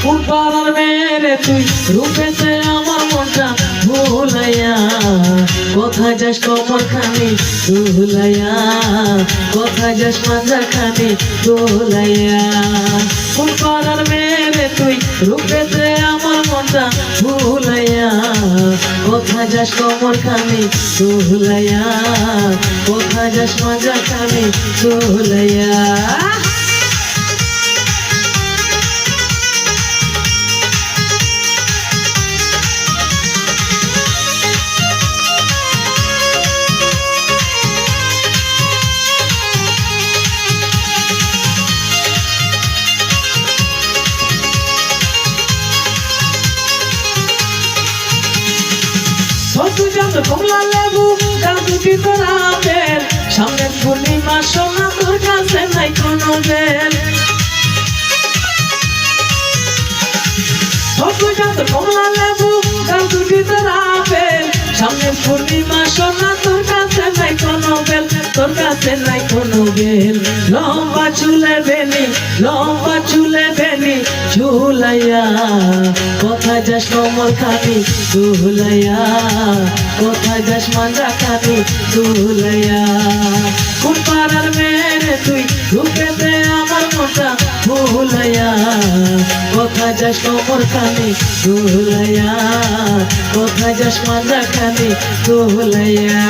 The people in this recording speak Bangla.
কোন পাড়ার মেরে তুই রূপেতে আমার মনটা ভুলাইয়া কোথায় যাস কমর খানি দুলাইয়া কোথায় যাস মাঞ্জা খানি দুলাইয়া কোন পাড়ার মেরে তুই রূপেতে আমার মনটা ভুলাইয়া কোথায় যাস কমর খানি দুলাইয়া কোথায় যাস মাঞ্জা খানি দুলাইয়া তুই জান কমলা লেবু গাল দুটি তোর আপেল সামনের পূর্ণিমা সোনা তোর কাছে নাই কোনো বেল তুই জান কমলা লেবু গাল দুটি তোর আপেল সামনের পূর্ণিমা সোনা তোর কাছে নাই কোনো বেল তোর কাছে নাই কোনো বেল লম্বা চুলে বেনি ঝুলাইয়া কোথায় যাস কমল খানি দুলাইয়া কোথায় যাস মাঞ্জা খানি দুলাইয়া কোন পাড়ার মেরে তুই রূপেতে আমার মনটা ভুলাইয়া কোথায় যাস কমল খানি দুলাইয়া কোথায় যাস মাঞ্জা খানি দুলাইয়া